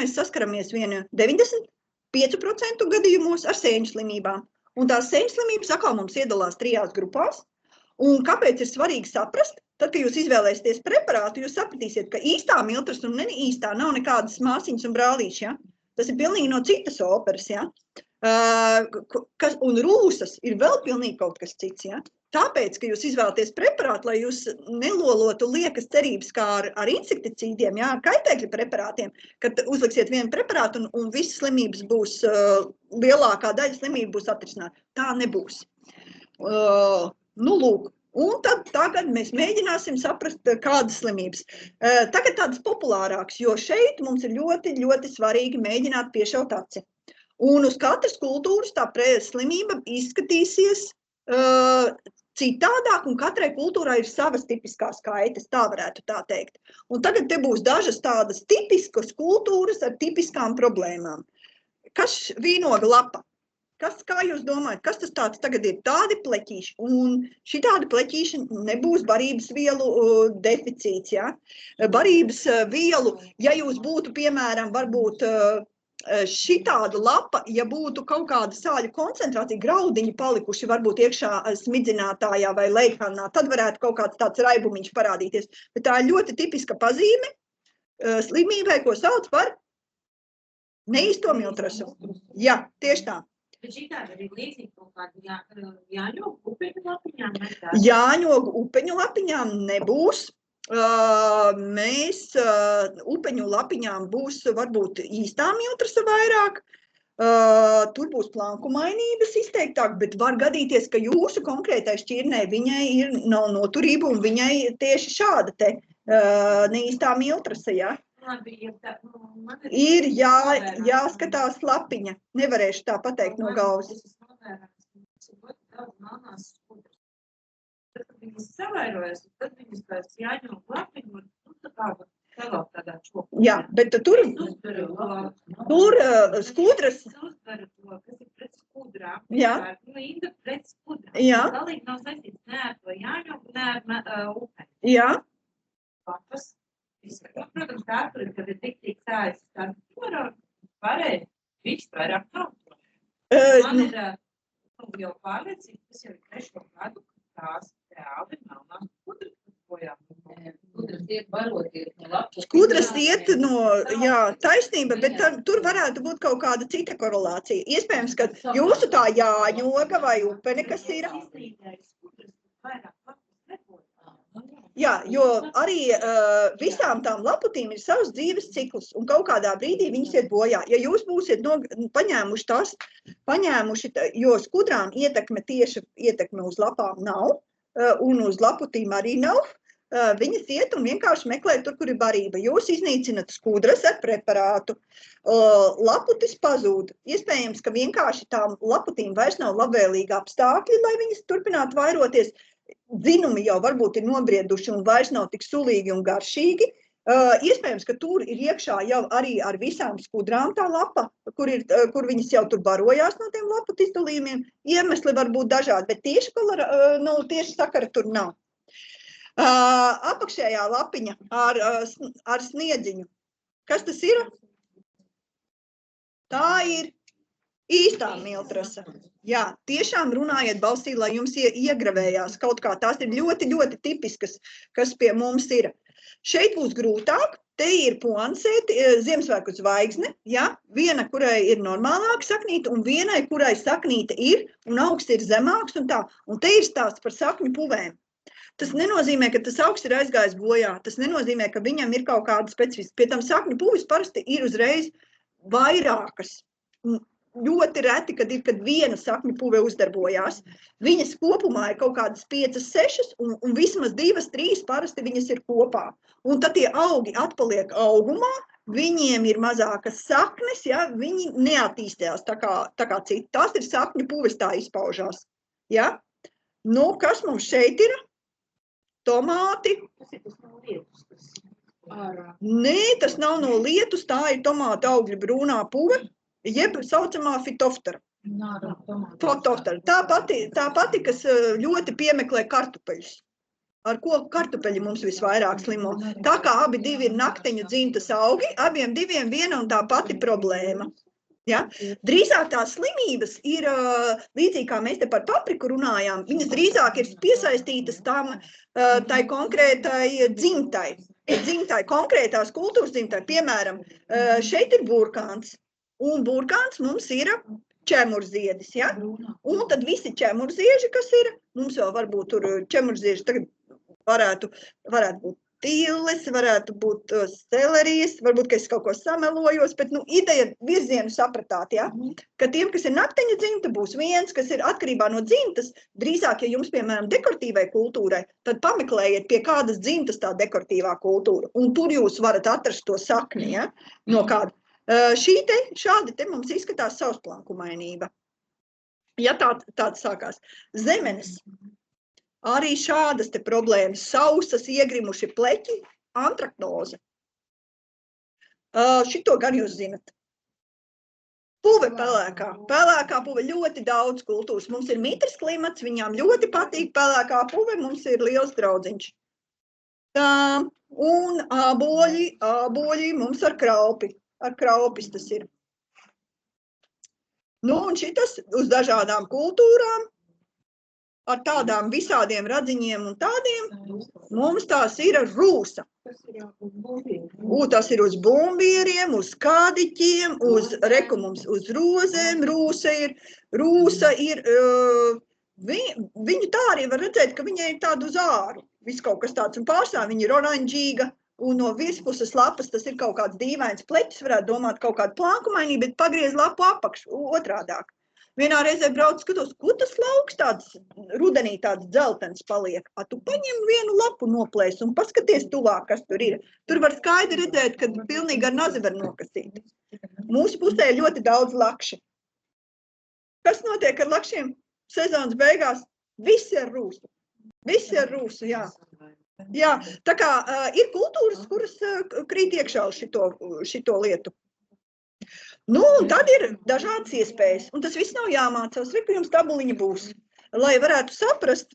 mēs saskaramies vien 95% gadījumos ar sēņu slimībām. Un tās sēņu slimības atkal mums iedalās 3 grupās. Un kāpēc ir svarīgi saprast? Tad, kad jūs izvēlēsieties preparātu, jūs sapratīsiet, ka īstā miltras un ne īstā nav nekādas māsiņas un brālīši. Ja? Tas ir pilnīgi no citas operas. Ja? Un rūsas ir vēl pilnīgi kaut kas cits. Ja? Tāpēc, ka jūs izvēlaties preparātu, lai jūs nelolotu liekas cerības kā ar insekticīdiem, ja? Ar kaitēkļu preparātiem, kad uzliksiet vienu preparātu un visas slimības būs, lielākā daļa slimību būs atrisināta. Tā nebūs. Nu, lūk. Un tad tagad mēs mēģināsim saprast, kādas slimības. Tagad tādas populārākas, jo šeit mums ir ļoti, ļoti svarīgi mēģināt piešaut aci. Un uz katras kultūras tā slimība izskatīsies citādāk, un katrai kultūrai ir savas tipiskās kaitas, tā varētu tā teikt. Un tagad te būs dažas tādas tipiskas kultūras ar tipiskām problēmām. Kas vīnoga lapa? Kā jūs domājat, kas tas tāds tagad ir? Tādi pleķīši, un šitādi pleķīši nebūs barības vielu deficīts, ja? Barības vielu, ja jūs būtu, piemēram, varbūt šitāda lapa, ja būtu kaut kāda sāļu koncentrācija, graudiņi palikuši varbūt iekšā smidzinātājā vai leikānā, tad varētu kaut kāds tāds raibumiņš parādīties. Bet tā ir ļoti tipiska pazīme slimībai, ko sauc par neīsto miltrasu. Jā, tieši tā. Bet šitāda arī līdzīgi kaut kādu jāņogu upeņu lapiņām? Jāņogu upeņu lapiņām nebūs. Mēs upeņu lapiņām būs varbūt īstā miltrasa vairāk. Tur būs plankumainības izteiktāk, bet var gadīties, ka jūsu konkrētai šķirnei viņai nav noturība un viņai tieši šāda te neīstā miltrasa, ja? Ir jāskatās lapiņa. Nevarēšu tā pateikt no galvas. Tad, kad viņas savairojas, tad viņas pēc jāņem lapiņu, tā kā vēl tādā čokā. Jā, bet tur skudras. Uztveru to, kas ir pret skudrām. Jā. Linda pret skudrām. Jā. Galīgi nav saistīts ne ar to jāņem, ne ar upeni. Jā. Papas. Protams, tā atpūri, kad ir tik tājas, tāda torā, pārēj, viss vairāk nav. Man ir jau pārliecīgi, tas jau ir 3. gadu, ka tās reāli melnās skudras bojā. Skudras iet baroties no lapas. Skudras iet no, jā, taisnība, bet tur varētu būt kaut kāda cita korelācija. Iespējams, ka jūsu tā jāņoga vai upene, kas ir. Jā, jo arī visām tām laputīm ir savs dzīves cikls, un kaut kādā brīdī viņas iet bojā. Ja jūs būsiet paņēmuši, jo skudrām tieši ietekme uz lapām nav, un uz laputīm arī nav, viņas iet un vienkārši meklē tur, kur ir barība. Jūs iznīcinat skudras ar preparātu, laputis pazūd. Iespējams, ka vienkārši tām laputīm vairs nav labvēlīgi apstākļi, lai viņas turpinātu vairoties. Dzinumi jau varbūt ir nobrieduši un vairs nav tik sulīgi un garšīgi. Iespējams, ka tur ir iekšā jau arī ar visām skudrām tā lapa, kur viņas jau tur barojās no tiem laputu izdalījumiem. Iemesli var būt dažādi, bet tieši sakara tur nav. Apakšējā lapiņa ar sniedziņu. Kas tas ir? Tā ir īstā miltrasa. Jā, tiešām runājiet balsī, lai jums iegravējās kaut kā. Tās ir ļoti, ļoti tipiskas, kas pie mums ir. Šeit būs grūtāk. Te ir puansēti, Ziemassvētku zvaigzne, ja? Viena, kurai ir normālāka saknīte, un vienai, kurai saknīte ir, un augsts ir zemāks, un tā. Un te ir stāsts par sakņu puvēm. Tas nenozīmē, ka tas augsts ir aizgājis bojā. Tas nenozīmē, ka viņam ir kaut kāda specifiska. Pie tam sakņu puvis parasti ir uzreiz vairākas. Ļoti reti, kad viena sakņu puve uzdarbojās. Viņas kopumā ir kaut kādas 5, 6, un vismaz 2, 3 parasti viņas ir kopā. Un tad tie augi atpaliek augumā, viņiem ir mazākas saknes, ja, viņi neattīstījās tā kā citi. Tās ir sakņu puves, tā izpaužās. Ja? Nu, kas mums šeit ir? Tomāti. Nē, tas nav no lietus, tā ir tomāta augļu brūnā puve. Jeb saucamā fitoftara. Tā pati, kas ļoti piemeklē kartupeļus. Ar ko kartupeļi mums visvairāk slimo. Tā kā abi divi ir nakteņu dzimtas augi, abiem diviem viena un tā pati problēma. Ja? Drīzāk tās slimības ir, līdzīgi kā mēs te par papriku runājām, viņas drīzāk ir piesaistītas tai konkrētai dzimtai, konkrētās kultūras dzimtai. Piemēram, šeit ir burkāns, un burkāns mums ir čemurziedis, ja? Un tad visi čemurzieži, kas ir, mums vēl varbūt tur čemurzieži tagad varētu būt tīles, varētu būt selerijas, varbūt, ka es kaut ko samelojos, bet, ideja virzienu sapratāt, ja? Ka tiem, kas ir nakteņa dzimta, būs viens, kas ir atkarībā no dzimtas, drīzāk, ja jums, piemēram, dekoratīvai kultūrai, tad pameklējiet pie kādas dzimtas tā dekoratīvā kultūra, un tur jūs varat atrast to sakni, ja? No kāda. Šādi te mums izskatās sausplankumainība. Ja tāds sākās. Zemenes. Arī šādas te problēmas. Sausas, iegrimuši pleķi, antraknoze. Šito gan jūs zinat. Puve pelēkā. Pelēkā puve ļoti daudz kultūras. Mums ir mitrs klimats, viņām ļoti patīk pelēkā puve, mums ir liels draudziņš. Un āboļi mums ar kraupi. Ar kraupis tas ir. Un šitas uz dažādām kultūrām, ar tādām visādiem radziņiem un tādiem, mums tās ir rūsa. Tas ir uz bumbieriem, uz kādiķiem, uz rozēm, rūsa ir, viņu tā arī var redzēt, ka viņai ir tādu uz āru, viss kaut kas tāds, un pārstāv viņa ir oranžīga, un no virspuses lapas tas ir kaut kāds dīvains pleķis, varētu domāt kaut kādu plankumainī, bet pagriez lapu apakšu, otrādāk. Vienā reizē brauc, skatos, ko tas lauks tāds rudenī tāds dzeltens paliek. Tu paņem vienu lapu noplēs un paskaties tuvāk, kas tur ir. Tur var skaidri redzēt, ka pilnīgi ar nazi var nokasīt. Mūsu pusē ir ļoti daudz lakši. Kas notiek ar lakšiem? Sezonas beigās visi ar rūsu. Visi ar rūsu, jā. Jā, tā kā ir kultūras, kuras krīt iekšā uz šito lietu. Un tad ir dažādas iespējas, un tas viss nav jāmācās, ka jums tabuliņa būs, lai varētu saprast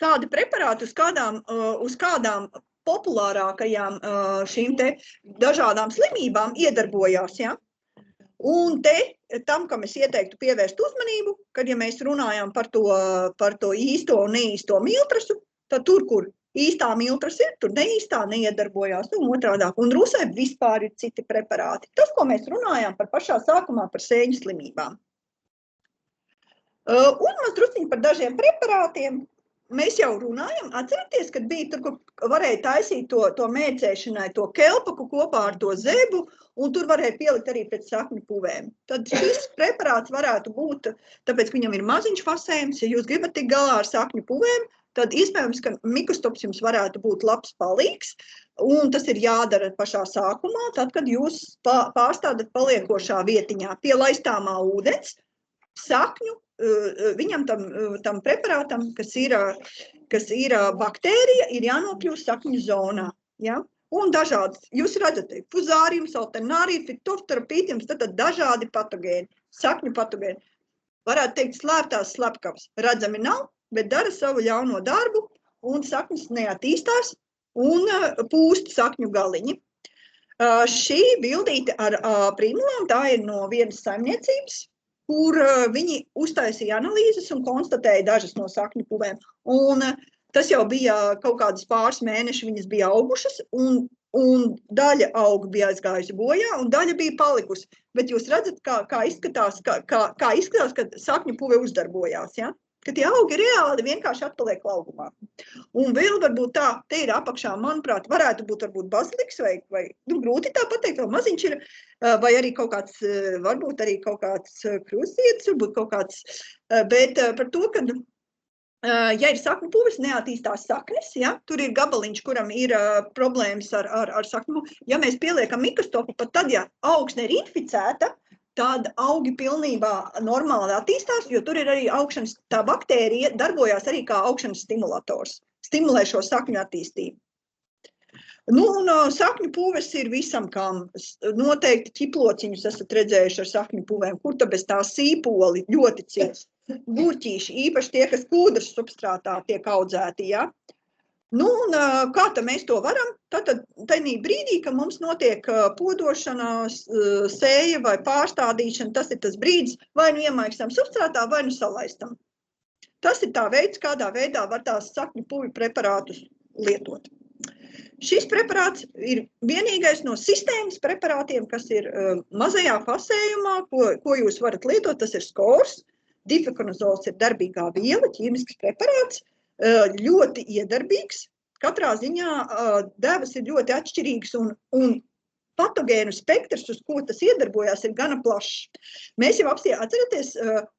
kādi preparāti uz kādām populārākajām šīm te dažādām slimībām iedarbojās, ja? Un tam, kam es ieteiktu pievērst uzmanību, kad ja mēs runājam par to īsto un neīsto miltrasu, tad tur, kur īstā miltras ir, tur neīstā neiedarbojās, un otrādāk. Un rusē vispār ir citi preparāti. Tas, ko mēs runājām par pašā sākumā par sēņu slimībām. Un drusciņi par dažiem preparātiem. Mēs jau runājam, atceraties, kad bija tur, kur varēja taisīt to mēcēšanai, to kelpaku kopā ar to zebu, un tur varēja pielikt arī pēc sakņu puvēm. Tad šis preparāts varētu būt, tāpēc, ka viņam ir maziņš fasējums, ja jūs gribat tik galā ar sakņu puvēm, tad iespējams, ka mikostops jums varētu būt labs palīgs, un tas ir jādara pašā sākumā, tad, kad jūs pārstādat paliekošā vietiņā pie laistāmā ūdens, sakņu, viņam tam preparātam, kas ir baktērija, ir jānokļūst sakņu zonā. Ja? Un dažādas, jūs redzat, fuzāriums, alternārija, fitofterapītiem, tad dažādi patogēni, sakņu patogēni. Varētu teikt, slēptās slepkavas. Redzami nav, bet dara savu ļauno darbu, un sakņas neattīstās, un pūst sakņu galiņi. Šī bildīte ar primulām, tā ir no vienas saimniecības, kur viņi uztaisīja analīzes un konstatēja dažas no sakņu puvēm. Un tas jau bija kaut kādas pāris mēneši, viņas bija augušas, un daļa auga bija aizgājusi bojā, un daļa bija palikusi. Bet jūs redzat, kā izskatās, kad sakņu puve uzdarbojās, ja? Ka tie augi reāli vienkārši atpaliek laugumā. Un vēl varbūt tā, te ir apakšā, manuprāt, varētu būt varbūt baziliks vai grūti tā pateikt, vēl maziņš ir, vai arī kaut kāds, varbūt arī kaut kāds krusietis, varbūt kaut kāds, bet par to, kad, ja ir sakņu puves, neattīstās saknes, ja, tur ir gabaliņš, kuram ir problēmas ar sakņu, ja mēs pieliekam mikostopu, pat tad, ja augsne ir inficēta, tad augi pilnībā normāli attīstās, jo tur ir arī augšanas, tā baktērija darbojās arī kā augšanas stimulators, stimulē šo sakņu attīstību. Un sakņu puves ir visam, kam noteikti ķiplociņus esat redzējuši ar sakņu puvēm, kur tā bez tā sīpoli ļoti ciets. Gurķīši, īpaši tie, kas kūdras substrātā tiek audzēti, ja? Nu, un kā tad mēs to varam? Tātad tajā brīdī, kad mums notiek podošana, sēja vai pārstādīšana, tas ir tas brīdis, vai nu iemaikstam substrātā, vai nu salaistam. Tas ir tā veids, kādā veidā var tās sakņu puvju preparātus lietot. Šis preparāts ir vienīgais no sistēmas preparātiem, kas ir mazajā fasējumā, ko jūs varat lietot, tas ir skors. Difekanozols ir darbīgā viela, ķīmisks preparāts, ļoti iedarbīgs. Katrā ziņā devas ir ļoti atšķirīgas un patogēnu spektrs, uz ko tas iedarbojās, ir gana plašs. Mēs jau atceraties,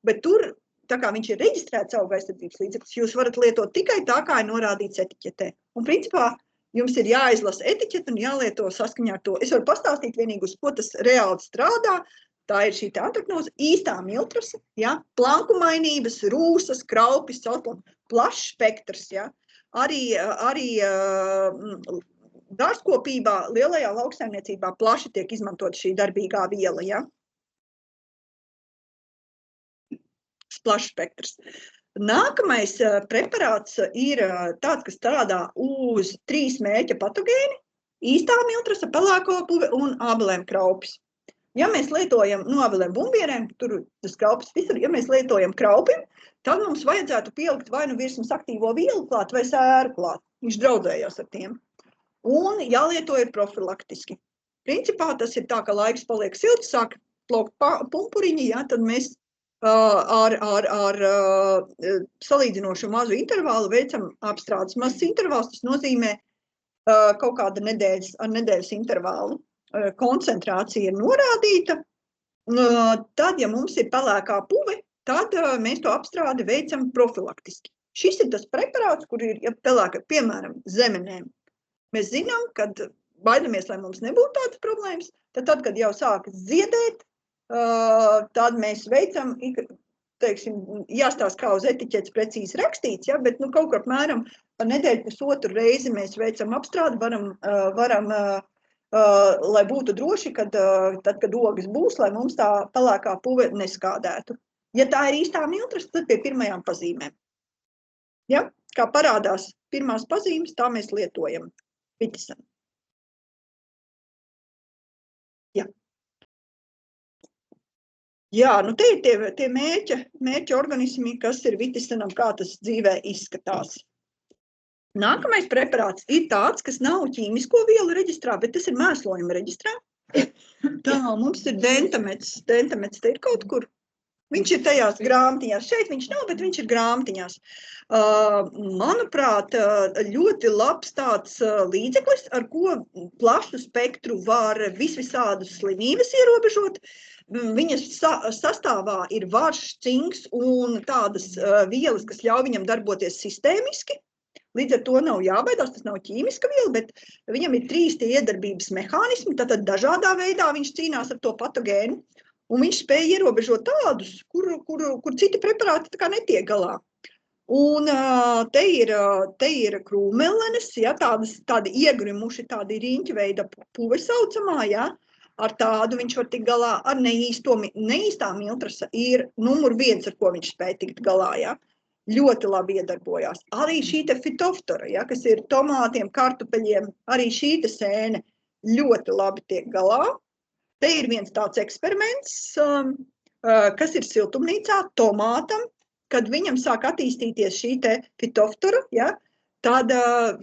bet tur, tā kā viņš ir reģistrēts auga aizsardzības līdzeklis, jūs varat lietot tikai tā, kā ir norādīts etiķetē. Un principā jums ir jāizlasa etiķete un jālieto saskaņā ar to. Es varu pastāstīt vienīgi, uz ko tas reāli strādā. Tā ir šī antraknoze, īstā miltrasa, ja? Plankumainības, rūsas, kraupis, sautlama, plašs spektrs. Ja? Arī dārzkopībā, lielajā lauksaimniecībā plaši tiek izmantot šī darbīgā viela. Ja? Plašs spektrs. Nākamais preparāts ir tāds, kas strādā uz 3 mērķa patogēni, īstā miltrasa, pelēko puve un ābelēm kraupis. Ja mēs lietojam ābelēm bumbierēm, tur tas kraupis visur, ja mēs lietojam kraupim, tad mums vajadzētu pielikt vai nu virsmas aktīvo vielu klāt vai sēru klāt. Viņš draudzējās ar tiem. Un jālieto ir profilaktiski. Principā tas ir tā, ka laiks paliek silts, sāk plaukt pumpuriņi, ja, tad mēs ar salīdzinošu mazu intervālu veicam apstrādes. Mazs intervāls, tas nozīmē kaut kāda nedēļas intervālu. Koncentrācija ir norādīta, tad, ja mums ir pelēkā puve, tad mēs to apstrādi veicam profilaktiski. Šis ir tas preparāts, kur ir pelēka, piemēram, zemenēm. Mēs zinām, kad baidamies, lai mums nebūtu tādas problēmas, tad, kad jau sākas ziedēt, tad mēs veicam, teiksim, jāstāsta, kā uz etiķetes precīzi rakstīts, ja, bet kaut kā apmēram par nedēļu pusotru reizi mēs veicam apstrādi, varam lai būtu droši, tad, kad ogas būs, lai mums tā pelēkā puve neskādētu. Ja tā ir īstā miltrasa, tad pie pirmajām pazīmēm. Ja? Kā parādās pirmās pazīmes, tā mēs lietojam vitisam. Ja. Jā, nu te ir tie mērķa organismi, kas ir vitisanam, kā tas dzīvē izskatās. Nākamais preparāts ir tāds, kas nav ķīmisko vielu reģistrā, bet tas ir mēslojuma reģistrā. Tā, mums ir dentamets. Dentamets te ir kaut kur. Viņš ir tajās grāmatiņās. Šeit viņš nav, bet viņš ir grāmatiņās. Manuprāt, ļoti labs tāds līdzeklis, ar ko plašu spektru var visādus slimības ierobežot. Viņas sastāvā ir varš, cinks un tādas vielas, kas ļauj viņam darboties sistēmiski. Līdz ar to nav jābaidās, tas nav ķīmiska viela, bet viņam ir 3 tie iedarbības mehānismi, tātad dažādā veidā viņš cīnās ar to patogēnu, un viņš spēj ierobežot tādus, kur citi preparāti tā kā netiek galā. Un te ir krūmelenes, ja, tādi iegrimuši, tādi riņķa veida puve saucamā, ja, ar tādu viņš var tikt galā, ar neīstā miltrasa ir numur 1, ar ko viņš spēj tikt galā, ja. Ļoti labi iedarbojās. Arī šī te fitoftora, ja, kas ir tomātiem, kartupeļiem, arī šī te sēne ļoti labi tiek galā. Te ir viens tāds eksperiments, kas ir siltumnīcā tomātam, kad viņam sāk attīstīties šī te fitoftora, ja, tad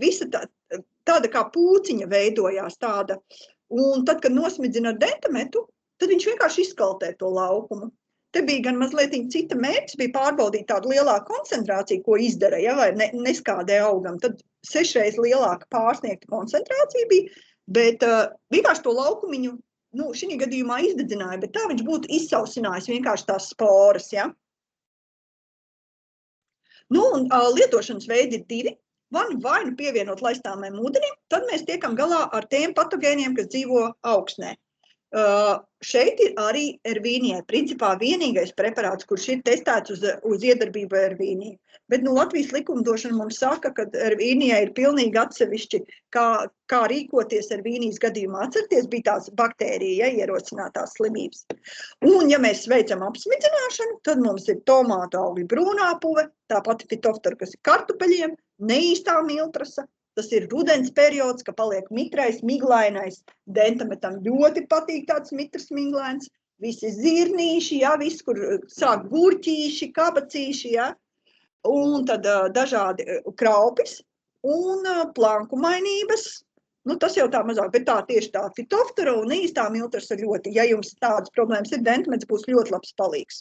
visa tāda kā pūciņa veidojās tāda. Un tad, kad nosmidzina ar dentametu, tad viņš vienkārši izkaltē to laukumu. Te bija gan mazliet cita mērķis, bija pārbaudīt tādu lielāku koncentrāciju, ko izdara, ja, vai neskādē augam. Tad 6 reizes lielāka pārsniegta koncentrācija bija, bet vienkārši to laukumiņu, šī gadījumā izdedzināja, bet tā viņš būtu izsausinājis vienkārši tās sporas, ja. Un lietošanas veidi ir 2. Vai nu pievienot laistāmajam ūdenim, tad mēs tiekam galā ar tiem patogēniem, kas dzīvo augsnē. Šeit ir arī ervīnijai, principā vienīgais preparāts, kurš ir testēts uz iedarbību ervīniju. Bet Latvijas likumdošana mums saka, ka ervīnijai ir pilnīgi atsevišķi, kā rīkoties ervīnijas gadījumā. Atcerieties, bija tās baktērija, ja, ierosinātās slimības. Un, ja mēs veicam apsmidzināšanu, tad mums ir tomātu augļu brūnā puve, tā pati fitoftora, kas ir kartupeļiem, neīstā miltrasa, tas ir rudens periods, ka paliek mitrais, miglainais. Dentametam ļoti patīk tāds mitrs miglains. Visi zirnīši, ja, viss, kur sāk gurķīši, kabacīši, ja. Un tad dažādi kraupis un planku mainības. Nu, tas jau tā mazāk, bet tā tieši tā fitoftora un īstā miltras ir ļoti, ja jums tādas problēmas ir, dentamets būs ļoti labs palīgs.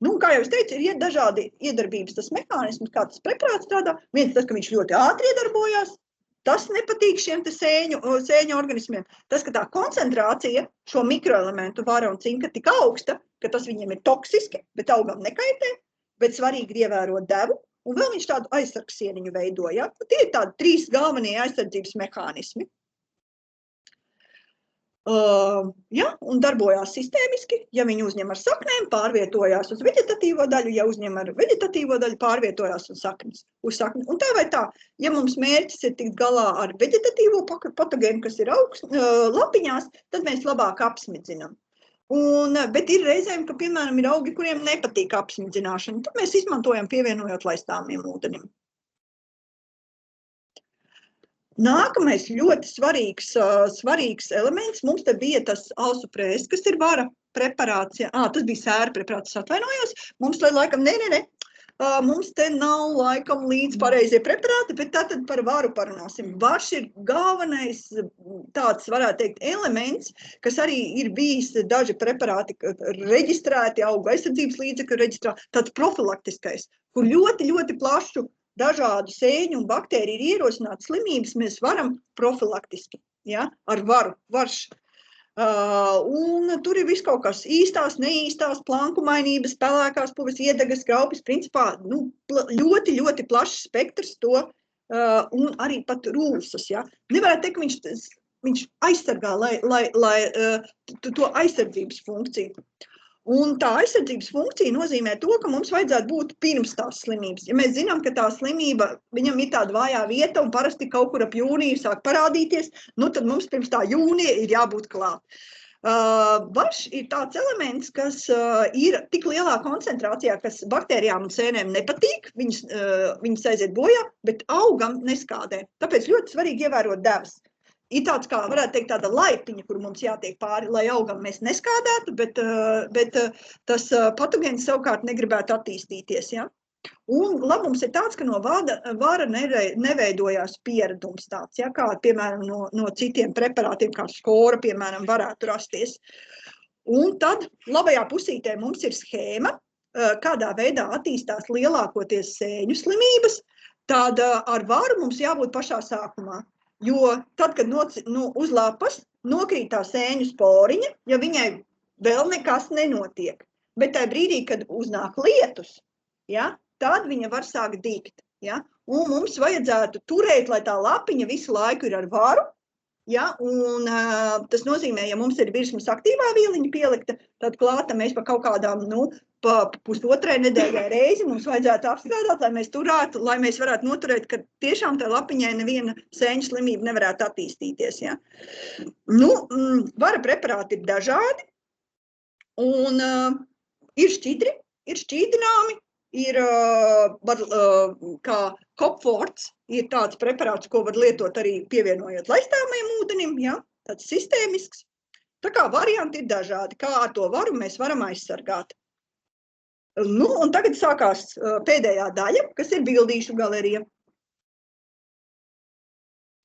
Nu, kā jau es teicu, ir dažādi iedarbības tas mehānisms, kā tas preparāts strādā. Viens tas, ka viņš ļoti ātri iedarbojās, tas nepatīk šiem te sēņu organismiem. Tas, ka tā koncentrācija šo mikroelementu vara un cinka tik augsta, ka tas viņiem ir toksiski, bet augam nekaitē, bet svarīgi ir ievērot devu, un vēl viņš tādu aizsargsieniņu veidoja. Tie ir tādi 3 galvenie aizsardzības mehānismi. Ja, un darbojās sistēmiski, ja viņi uzņem ar saknēm, pārvietojās uz vegetatīvo daļu, ja uzņem ar vegetatīvo daļu, pārvietojās uz sakni. Un tā vai tā, ja mums mērķis ir tikt galā ar vegetatīvo patogēnu, kas ir lapiņās, tad mēs labāk apsmidzinam. Bet ir reizēm, ka, piemēram, ir augi, kuriem nepatīk apsmidzināšana, tad mēs izmantojam pievienojot laistāmiem ūdenim. Nākamais ļoti svarīgs elements, mums te bija tas alsuprēs, kas ir vara preparāts, tas bija sēra preparāts, atvainojos, mums te laikam, mums te nav laikam līdz pareizie preparāti, bet tātad par varu parunāsim. Vars ir galvenais tāds, varētu teikt, elements, kas arī ir bijis daži preparāti reģistrēti, augu aizsardzības līdzekļu reģistrēti, tāds profilaktiskais, kur ļoti, ļoti plašu dažādu sēņu un baktēriju ir ierosinātas slimības, mēs varam profilaktiski, ja, ar varu, varš. Un tur ir viss kaut kas īstās, neīstās, planku mainības, pelēkās puves, iedegas, kraupis, principā, nu, ļoti, ļoti plašs spektrs to, un arī pat rūsas, ja. Nevarētu teikt, ka viņš aizsargā, lai to aizsardzības funkciju. Un tā aizsardzības funkcija nozīmē to, ka mums vajadzētu būt pirms tās slimības. Ja mēs zinām, ka tā slimība, viņam ir tāda vājā vieta un parasti kaut kur ap jūniju sāk parādīties, nu tad mums pirms tā jūnija ir jābūt klāt. Varš ir tāds elements, kas ir tik lielā koncentrācijā, kas baktērijām un sēnēm nepatīk, viņas aiziet bojā, bet augam neskādē. Tāpēc ļoti svarīgi ievērot devas. Ir tāds, kā varētu teikt, tāda laipiņa, kur mums jātiek pāri, lai augam mēs neskādētu, bet tas patogēns savukārt negribētu attīstīties. Ja? Un labums ir tāds, ka no vara neveidojās pieredums tāds, ja? Kā, piemēram, no citiem preparātiem, kā skora, piemēram, varētu rasties. Un tad labajā pusītē mums ir schēma, kādā veidā attīstās lielākoties sēņu slimības, tad ar varu mums jābūt pašā sākumā. Jo tad, kad uz lapas nokrīt tā sēņu sporiņa, ja viņai vēl nekas nenotiek, bet tajā brīdī, kad uznāk lietus, ja, tad viņa var sākt dīgt. Ja, un mums vajadzētu turēt, lai tā lapiņa visu laiku ir ar varu, ja, un tas nozīmē, ja mums ir virsmas aktīvā vieliņa pielikta, tad klāta mēs pa kaut kādām, pa pusotrai nedēļai reizi mums vajadzētu apstrādāt, lai mēs turētu, lai mēs varētu noturēt, ka tiešām tā lapiņai neviena sēņu slimība nevarētu attīstīties. Ja. Nu, vara preparāti ir dažādi, un ir šķidri, ir šķīdināmi, ir kā Kopforts, ir tāds preparāts, ko var lietot arī pievienojot laistāmajam ūdenim, ja, tāds sistēmisks. Tā kā varianti ir dažādi, kā ar to varu mēs varam aizsargāt. Nu, un tagad sākās pēdējā daļa, kas ir bildīšu galerija.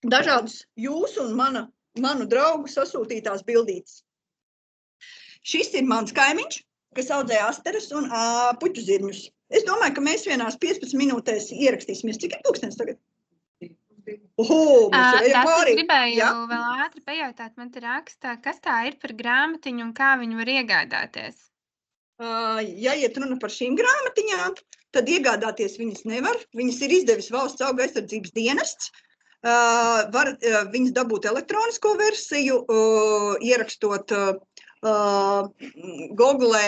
Dažādus jūsu un manu draugu sasūtītās bildītes. Šis ir mans kaimiņš, kas audzē asteras un puķu zirņus. Es domāju, ka mēs vienās 15 minūtēs ierakstīsimies. Cik ir pulkstens tagad? Es gribēju vēl ātri pajautāt, man te raksta, kas tā ir par grāmatiņu un kā viņu var iegādāties? Ja iet runa par šīm grāmatiņām, tad iegādāties viņas nevar. Viņas ir izdevis Valsts auga aizsardzības dienests. Var viņas dabūt elektronisko versiju, ierakstot Googlē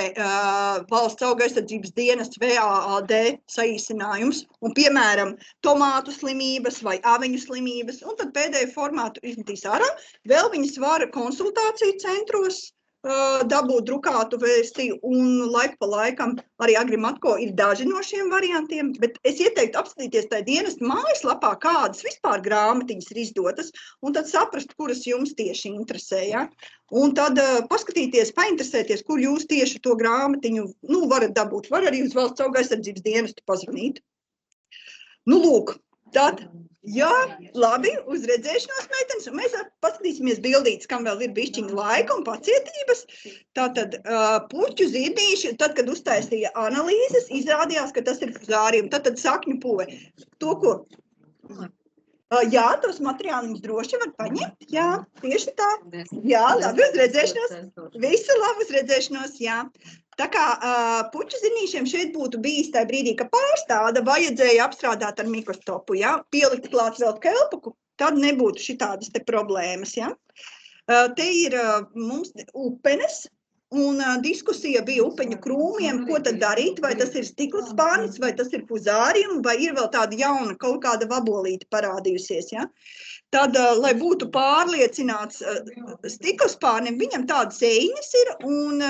Valsts auga aizsardzības dienests VAAD saīsinājums un, piemēram, tomātu slimības vai aveņu slimības, un tad pēdējo formātu izmetīs ārā. Vēl viņas var konsultāciju centros dabūt drukātu versiju, un laiku pa laikam arī Agrimatko ir daži no šiem variantiem, bet es ieteiktu apskatīties tajā dienesta mājaslapā, kādas vispār grāmatiņas ir izdotas, un tad saprast, kuras jums tieši interesē, ja? Un tad paskatīties, painteresēties, kur jūs tieši to grāmatiņu, varat dabūt, var arī uz Valsts auga aizsardzības dienestu pazvanīt. Lūk, tad, jā, labi, uz redzēšanos, meitenes, un mēs paskatīsimies bildītes, kam vēl ir bišķiņa laika un pacietības. Tātad puķu zīdīši, tad, kad uztaisīja analīzes, izrādījās, ka tas ir fuzārium, tad sakņu puve. To, ko... Jā, tos materiālus droši var paņemt, jā, tieši tā. Jā, labi, uz redzēšanos. Visu labi, uz redzēšanos, jā. Tā kā puķu zinīšiem šeit būtu bijis tajā brīdī, ka pārstāda vajadzēja apstrādāt ar mikroskopu, ja? Pielikt klāt vēl kelpuku, tad nebūtu šitādas te problēmas, ja? Te ir mums upenes, un diskusija bija upeņu krūmiem, ko tad darīt, vai tas ir stikla spārnis, vai tas ir fuzārium, vai ir vēl tāda jauna kaut kāda vabolīte parādījusies, ja? Tad, lai būtu pārliecināts stikla spārnim, viņam tādas eiņas ir, un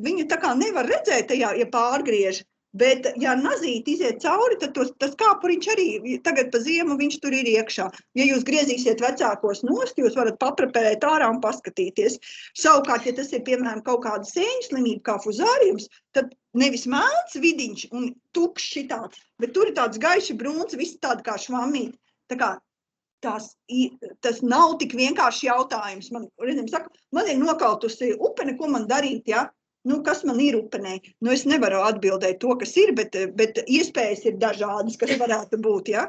viņu tā kā nevar redzēt tajā, ja pārgriež, bet ja nazīti iziet cauri, tad tas kāpuriņš arī tagad pa ziemu viņš tur ir iekšā. Ja jūs griezīsiet vecākos nost, jūs varat paprepērēt ārā un paskatīties. Savukārt, ja tas ir, piemēram, kaut kāda sēņu slimība kā fuzāriums, tad nevis melns vidiņš un tukšs šitāds, bet tur ir tāds gaiši brūns, viss tāda kā švamīt. Tā kā tas nav tik vienkārši jautājums. Man ir nokautusi upene, ko man darīt, ja? Kas man ir upenē? Es nevaru atbildēt to, kas ir, bet iespējas ir dažādas, kas varētu būt, ja?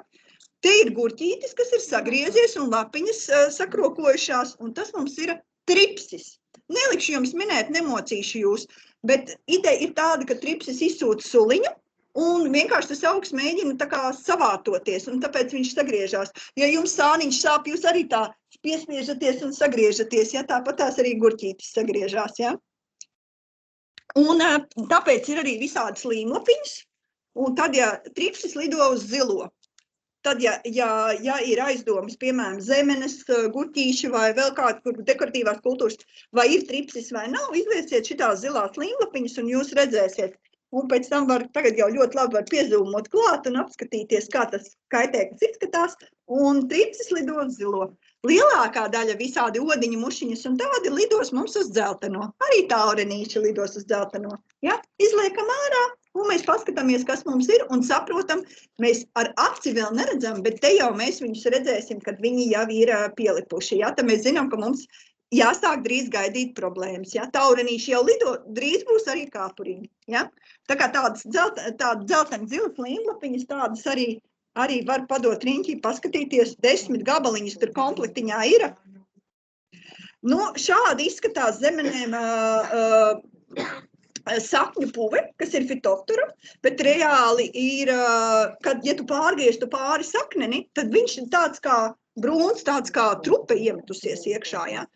Te ir gurķītis, kas ir sagriezies un lapiņas sakrokojušās, un tas mums ir tripsis. Nelikšu jums minēt, nemocīšu jūs, bet ideja ir tāda, ka tripsis izsūta suliņu, un vienkārši tas augs mēģina tā kā savātoties, un tāpēc viņš sagriežās. Ja jums sāniņš sāp, jūs arī tā piespiežaties un sagriežaties, ja? Tāpat tās arī gurķītis sagriežās, ja? Un tāpēc ir arī visādas līmlapiņas, un tad, ja tripsis lido uz zilo, tad, ja ir aizdomas, piemēram, zemenes, gurķīši vai vēl kāda dekoratīvās kultūras, vai ir tripsis vai nav, izlieciet šitās zilās līmlapiņas un jūs redzēsiet. Un pēc tam tagad jau ļoti labi var piezūmot klāt un apskatīties, kā tas kaitēklis izskatās, un tripsis lido uz zilo. Lielākā daļa visādi odiņu mušiņas un tādi lidos mums uz dzelteno. Arī taurenīši lidos uz dzelteno. Ja? Izliekam ārā, un mēs paskatāmies, kas mums ir, un saprotam, mēs ar aci vēl neredzam, bet te jau mēs viņus redzēsim, kad viņi jau ir pielipuši. Ja? Tad mēs zinām, ka mums jāsāk drīz gaidīt problēmas. Ja? Taurenīši jau lido, drīz būs arī kāpuriņi. Ja? Tā kā tādas dzelteni zilas līmlapiņas, tādas arī var padot riņķī, paskatīties, 10 gabaliņas tur komplektiņā ir. Šādi izskatās zemenēm sakņu puve, kas ir fitoftora, bet reāli ir, kad, ja tu pārgriež tu pāri sakneni, tad viņš ir tāds kā brūns, tāds kā trupe iemetusies iekšā, ja.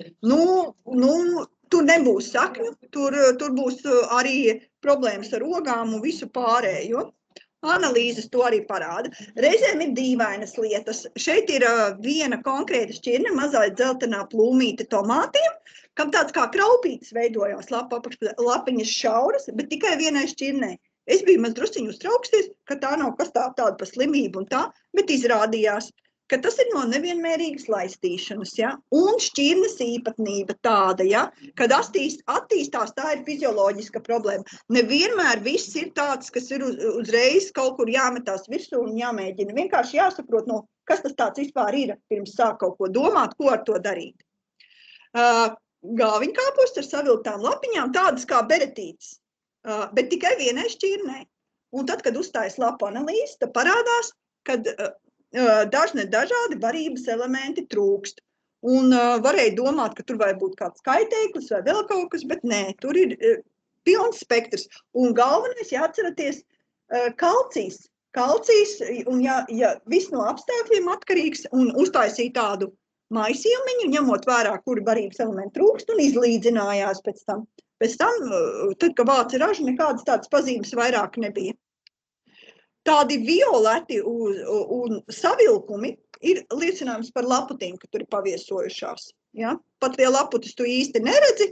Tur nebūs sakņu, tur būs arī problēmas ar ogām un visu pārējo. Analīzes to arī parāda. Reizēm ir dīvainas lietas. Šeit ir viena konkrēta šķirne, mazā dzeltenā plūmīte tomātiem, kam tāds kā kraupītis veidojās, lapiņas šauras, bet tikai vienai šķirnei. Es biju maz drusciņu uztrauksties, ka tā nav kas tāda pa slimību un tā, bet izrādījās, ka tas ir no nevienmērīgas laistīšanas, ja? Un šķirnes īpatnība tāda, ja? Kad attīstās, tā ir fizioloģiska problēma. Nevienmēr viss ir tāds, kas ir uzreiz kaut kur jāmetās virsū un jāmēģina. Vienkārši jāsaprot, kas tas tāds vispār ir, pirms sāk kaut ko domāt, ko ar to darīt. Galviņkāpos ar savilktām lapiņām, tādas kā beretītes, bet tikai vienai šķirnei. Un tad, kad uzstājas lapu analīze, tad parādās, kad dažādi barības elementi trūkst. Un varēja domāt, ka tur vai būt kāds kaitēklis vai vēl kaut kas, bet nē, tur ir pilns spektrs. Un galvenais jāatceraties kalcijs. Kalcijs, un ja viss no apstākļiem atkarīgs un uztaisīja tādu maisījumiņu, ņemot vērā, kuri barības elementi trūkst un izlīdzinājās pēc tam. Pēc tam, tad, kad vāca ražu, nekādas tādas pazīmes vairāk nebija. Tādi violeti un savilkumi ir liecinājums par laputīm, ka tur ir paviesojušās. Ja? Pat pie laputis tu īsti neredzi,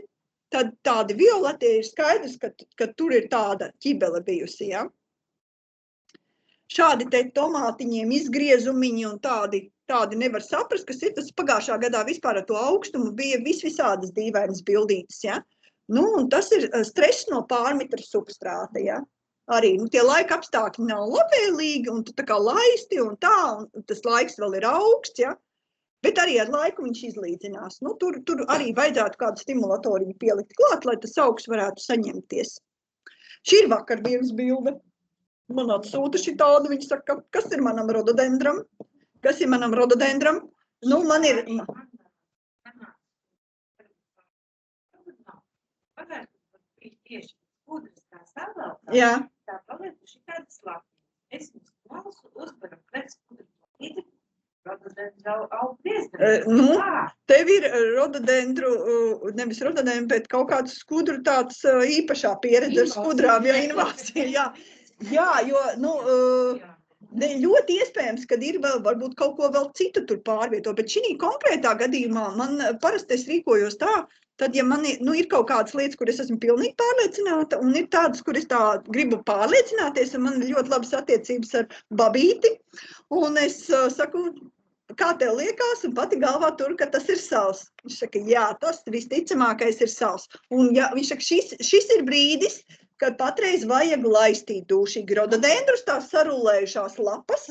tad tādi violetie ir skaidrs, ka tur ir tāda ķibele bijusi, ja? Šādi te tomātiņiem izgriezumiņi un tādi nevar saprast, kas ir. Tas pagājušā gadā vispār ar to augstumu bija visādas dīvainas bildītes, ja? Nu, un tas ir stress no pārmitra substrāta, ja? Arī, tie laika apstākļi nav labvēlīgi, un tu tā kā laisti un tā, un tas laiks vēl ir augsts, ja? Bet arī ar laiku viņš izlīdzinās. Nu, tur arī vajadzētu kādu stimulatoriņu pielikt klāt, lai tas augsts varētu saņemties. Šī ir vakardienas bilde. Man atsūta šī tāda, viņa saka, kas ir manam rododendram? Kas ir manam rododendram? Nu, man ir... Jā. Tā palieku šī tāda slāpība. Es mums klausu, uzvaram pret skudru. Rododendru aug diezgan. Nu, tev ir rododendru, nevis rododendru, bet kaut kāds skudru tāds īpašā pieredze ar skudrām, ja invācija, jā. Jā, jo, nu, ļoti iespējams, kad ir vēl, varbūt kaut ko vēl citu tur pārvieto, bet šī konkrētā gadījumā man parasti es rīkojos tā, tad, ja man ir kaut kādas lietas, kur es esmu pilnīgi pārliecināta, un ir tādas, kur es tā gribu pārliecināties, un man ir ļoti labas attiecības ar babīti, un es saku, kā tev liekas, un pati galvā tur, ka tas ir savs. Viņš saka, jā, tas visticamākais ir savs. Un ja, viņš saka, šis ir brīdis, kad patreiz vajag laistīt dūšīgi rododendrus, tās sarulējušās lapas.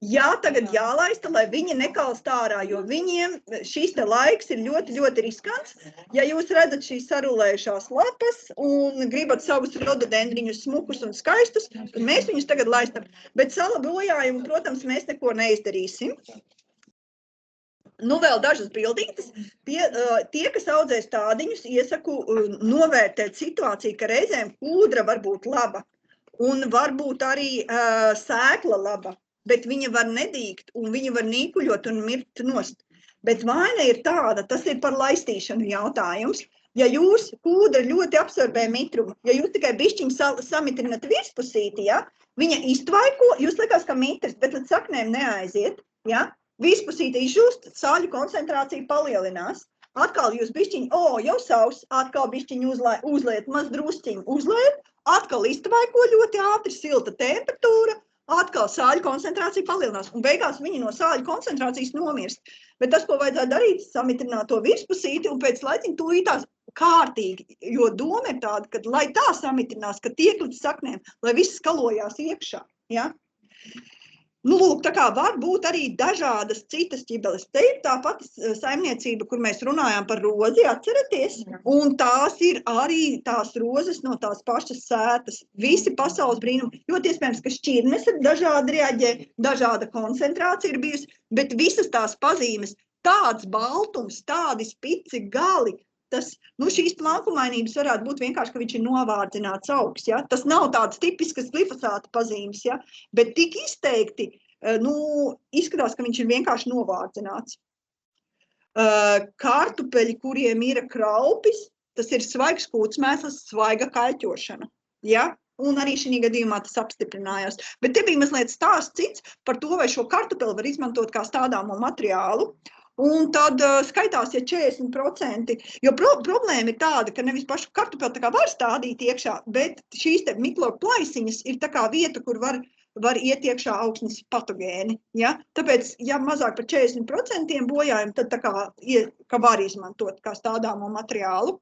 Jā, tagad jālaista, lai viņi nekalst ārā, jo viņiem šīs te laiks ir ļoti, ļoti riskants. Ja jūs redzat šīs sarulējušās lapas un gribat savus rododendriņus smukus un skaistus, tad mēs viņus tagad laistam. Bet sala bojājumu, protams, mēs neko neizdarīsim. Nu, vēl dažas bildītes. Tie, kas audzē stādiņus, iesaku novērtēt situāciju, ka reizēm kūdra var būt laba un varbūt arī sēkla laba, bet viņa var nedīgt un viņa var nīkuļot un mirt nost. Bet vaina ir tāda, tas ir par laistīšanu jautājums. Ja jūs kūdra ļoti absorbē mitrumu, ja jūs tikai bišķiņu samitrinat virspusīti, ja, viņa iztvaiko, jūs liekas, ka mitrs, bet līdz saknēm neaiziet, ja. Vispusīte izžūst, sāļu koncentrācija palielinās. Atkal jūs bišķiņi, jau savs, atkal bišķiņi uzliet, maz drusciņi uzliet, atkal iztvaiko ļoti ātri, silta temperatūra, atkal sāļu koncentrācija palielinās. Un beigās viņi no sāļu koncentrācijas nomirst. Bet tas, ko vajadzētu darīt, samitrināt to virspusīti un pēc laiciņa tūlītās kārtīgi, jo doma ir tāda, ka lai tā samitrinās, ka tiek līdz saknēm, lai viss skalojās iekšā. Ja? Nu, lūk, tā kā var būt arī dažādas citas ķibeles. Te ir tā pati saimniecība, kur mēs runājām par rozi, atceraties? Un tās ir arī tās rozes no tās pašas sētas. Visi pasaules brīnumi. Ļoti iespējams, ka šķirnes ir dažādi reaģē, dažāda koncentrācija ir bijusi, bet visas tās pazīmes, tāds baltums, tādi spici gali, šīs plankumainības varētu būt vienkārši, ka viņš ir novārdzināts augs, ja? Tas nav tāds tipiskas glifosāta pazīmes, ja? Bet tik izteikti, izskatās, ka viņš ir vienkārši novārdzināts. Kartupeļi, kuriem ir kraupis, tas ir svaigs kūtsmēsls, svaiga kaļķošana, ja? Un arī šī gadījumā tas apstiprinājās. Bet te bija mazliet stāsts cits par to, vai šo kartupeli var izmantot kā stādāmo materiālu. Un tad skaitās, ja 40%, jo problēma ir tāda, ka nevis pašu kartupeli tā kā var stādīt iekšā, bet šīs te mikroplaisiņas ir tā kā vieta, kur var iet iekšā augsnes patogēni. Ja? Tāpēc, ja mazāk par 40% bojājumi, tad tā kā var izmantot kā stādāmo materiālu.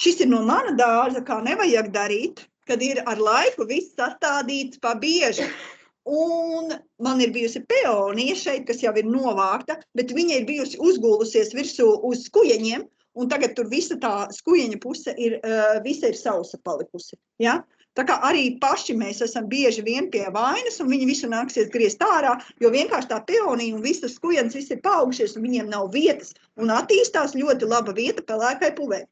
Šis ir no mana dārza, kā nevajag darīt, kad ir ar laiku viss sastādīts pa bieži. Un man ir bijusi peonija šeit, kas jau ir novākta, bet viņa ir bijusi uzgulusies virsū uz skujeņiem, un tagad tur visa tā skujeņa puse visa ir sausa palikusi. Ja? Tā kā arī paši mēs esam bieži vien pie vainas, un viņi visu nāksies griezt ārā, jo vienkārši tā peonija un visas skujeņas viss ir paaugušies, un viņiem nav vietas, un attīstās ļoti laba vieta pelēkai puvei.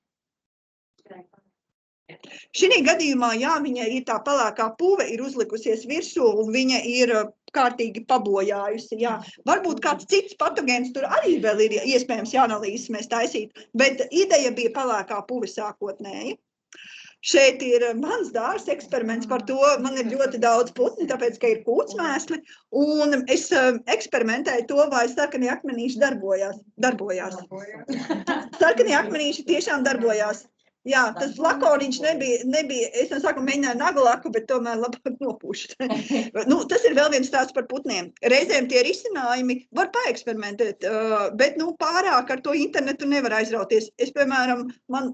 Šī gadījumā, jā, viņa ir tā pelēkā puve, ir uzlikusies virsū un viņa ir kārtīgi pabojājusi, jā. Varbūt kāds cits patogēns tur arī vēl ir iespējams jāanalīzes mēs taisīt, bet ideja bija pelēkā puve sākotnēji. Šeit ir mans dārs eksperiments par to. Man ir ļoti daudz putni, tāpēc, ka ir kūtsmēsli. Un es eksperimentēju to, vai sarkanie akmenīši darbojās. Sarkanie akmenīši tiešām darbojās. Jā, tas flakoniņš nebija, es no sākuma mēģināju naglaku, bet tomēr labāk nopūšt. Tas ir vēl viens stāsts par putniem. Reizēm tie risinājumi var paeksperimentēt, bet pārāk ar to internetu nevar aizrauties. Es, piemēram, man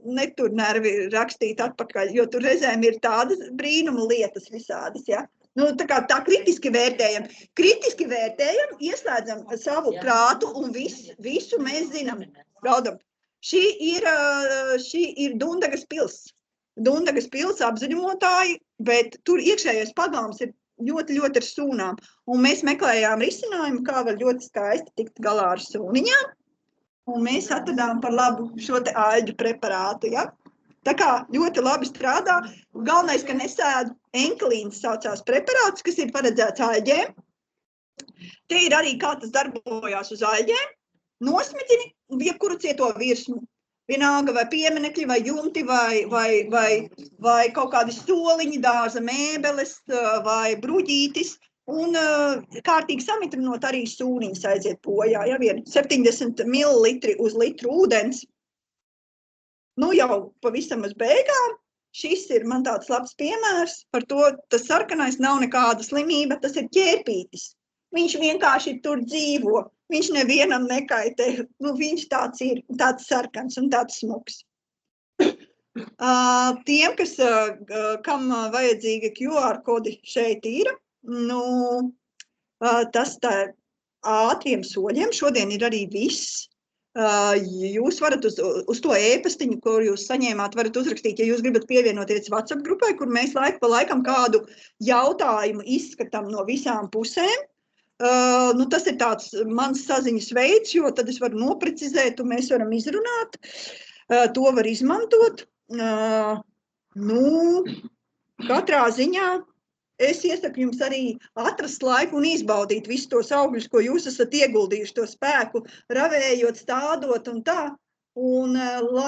netur nervi rakstīt atpakaļ, jo tur reizēm ir tādas brīnuma lietas visādas, ja. Tā kritiski vērtējam. Kritiski vērtējam, ieslēdzam savu prātu un visu mēs zinām. Raudam. Šī ir Dundagas pils. Dundagas pils apzaļumotāji, bet tur iekšējais pagalms ir ļoti ar sūnām. Un mēs meklējām risinājumu, kā var ļoti skaisti tikt galā ar sūniņām. Un mēs atradām par labu šo te aļģu preparātu, ja? Tā kā ļoti labi strādā. Galvenais, ka nesēdu enkelīns saucās preparāts, kas ir paredzēts aļģēm. Te ir arī kā tas darbojās uz aļģēm. Nosmedzini jebkuru cieto virsmu. Vienalga vai pieminekļi, vai jumti, vai kaut kādi soliņi, dārza mēbeles, vai bruģītis. Un kārtīgi samitrinot arī sūniņas aiziet bojā. Ja vien 70 ml uz litru ūdens. Jau pavisam uz beigām. Šis ir man tāds labs piemērs. Par to tas sarkanais nav nekāda slimība, tas ir ķērpītis. Viņš vienkārši tur dzīvo. Viņš nevienam nekaitē. Viņš tāds ir, tāds sarkans un tāds smuks. Tiem, kam vajadzīga QR kodi šeit ir, tas tā ātriem soļiem. Šodien ir arī viss. Jūs varat uz to ēpastiņu, kur jūs saņēmāt, varat uzrakstīt, ja jūs gribat pievienoties WhatsApp grupai, kur mēs laiku pa laikam kādu jautājumu izskatām no visām pusēm. Tas ir tāds mans saziņas veids, jo tad es varu noprecizēt un mēs varam izrunāt. To var izmantot. Katrā ziņā es iesaku jums arī atrast laiku un izbaudīt visus tos augļus, ko jūs esat ieguldījuši to spēku, ravējot, stādot un tā. Un lai